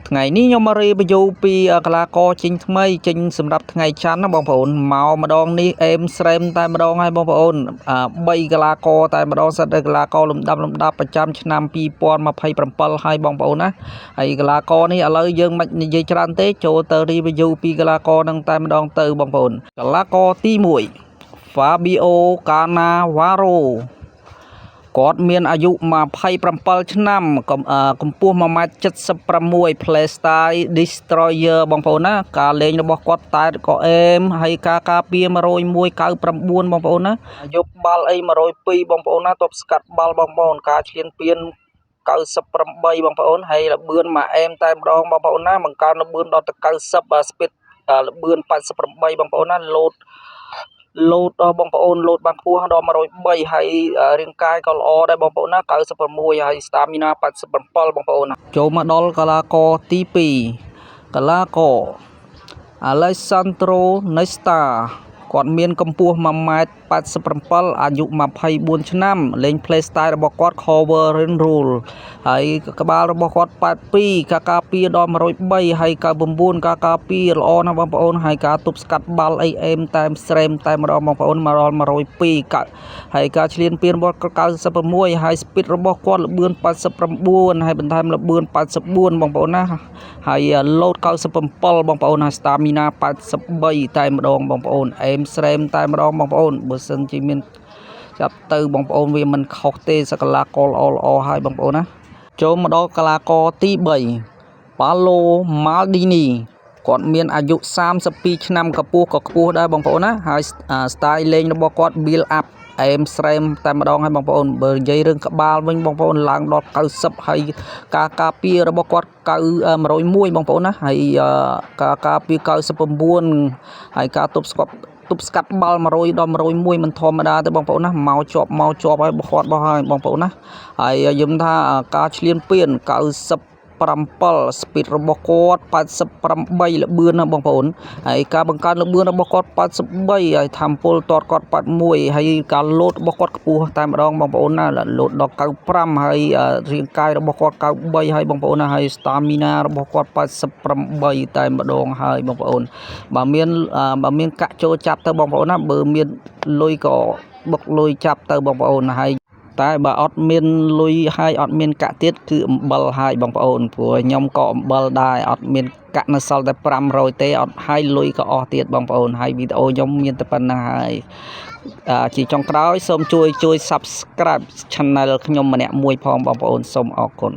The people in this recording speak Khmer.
ថ្ងៃនេះខ្ញុំមករៀបបញ្យូពីកីឡាករចេញថ្មីចេញសម្រាប់ថ្ងៃច័ន្ទណាបងប្អូនមកម្ដងនេះអេមស្រេមតែម្ដងហើយបងប្អូន3កីឡាករតែម្ដងសិតកីឡាករលំដាប់ប្រចាំឆ្នាំ2027ហើយបងប្អូនណាហើយកីឡាករនេះឥឡូវយើងមិននិយាយច្រើនទេចូលទៅរៀបបញ្យូពីកីឡាករនឹងតែម្ដងទៅបងប្អូនកីឡាករទី1 Fabio Cannavaro គាត់មានអាយុ27ឆ្នាំកម្ពស់ 1.76 Play Style Destroyer បងប្អូនណាការលេងរបស់គាត់តែក៏អេមហើយការការពារ101.99បងប្អូនណាអាយុបាល់អី102បងប្អូនណាទប់ស្កាត់បាល់បងប្អូនការឈ្លានពាន98បងប្អូនហើយល្បឿនមួយអេមតែម្ដងបងប្អូនណាបង្កើនល្បឿនដល់ទៅ90 speed ល្បឿន88បងប្អូនណាលោតដល់បងប្អូនលោតបានខ្ពស់ដល់103ហើយរាងកាយក៏ល្អដែរបងប្អូនណា96ហើយ stamina 87បងប្អូនណាចូលមកដល់កីឡាករទី2កីឡាករ Alessandro Nesta គាត់មានកម្ពស់ 1.87 អាយុ24ឆ្នាំលេង play style របស់គាត់ cover and roll ហើយក្បាលរបស់គាត់82ការការពារដល់103ហើយ99ការការពារល្អណាស់បងប្អូនហើយការទប់ស្កាត់បាល់អីអេមតែស្រេមតែម្ដងបងប្អូនមកដល់102ហើយការឈ្លានពានរបស់96ហើយ speed របស់គាត់ល្បឿន89ហើយបន្ថែមល្បឿន84បងប្អូនណាហើយload 97បងប្អូនហើយ stamina 83តែម្ដងបងប្អូនអេមស្រេមតែម្ដងបងប្អូនបើសិនជាមានចាប់ទៅបងប្អូនវាមិនខុសទេសកលាករល្អហើយបងប្អូនណាចូលមកដល់កីឡាករទី3 Paolo Maldini គាត់មានអាយុ32ឆ្នាំកម្ពស់ក៏ខ្ពស់ដែរបងប្អូនណាហើយ style លេងរបស់គាត់ build up អេមស្រេមតែម្ដងហើយបងប្អូនបើនិយាយរឿងក្បាលវិញបងប្អូនឡើងដល់90ហើយការការពាររបស់គាត់101បងប្អូនណាហើយការការពារ99ហើយការទប់ស្កាត់បាល់100ដល់101មិនធម្មតាទេបងប្អូនណាមកជាប់ហើយបខាត់បោះហើយបងប្អូនណាហើយយើងថាការឈ្លានពាន97 speed របស់គាត់88ល្បឿនណាបងប្អូនហើយការបង្កើនល្បឿនរបស់គាត់83ហើយថាមពលតតគាត់81ហើយការលោតរបស់គាត់ខ្ពស់តែម្ដងបងប្អូនណាលោតដល់95ហើយរាងកាយរបស់គាត់93ហើយបងប្អូនណាហើយ stamina របស់គាត់88តែម្ដងហើយបងប្អូនបើមានកាក់ចូលចាប់ទៅបងប្អូនណាបើមានលុយក៏បុកលុយចាប់ទៅបងប្អូនហើយតែបើអត់មានលុយហើយអត់មានកាក់ទៀតគឺអំបិលហើយបងប្អូនព្រោះខ្ញុំក៏អំបិលដែរអត់មានកាក់នៅសល់តែ500ទេអត់ហើយលុយក៏អស់ទៀតបងប្អូនហើយវីដេអូខ្ញុំមានតែប៉ុណ្ណឹងហើយជាចុងក្រោយសូមជួយ Subscribe Channel ខ្ញុំម្នាក់មួយផងបងប្អូនសូមអរគុណ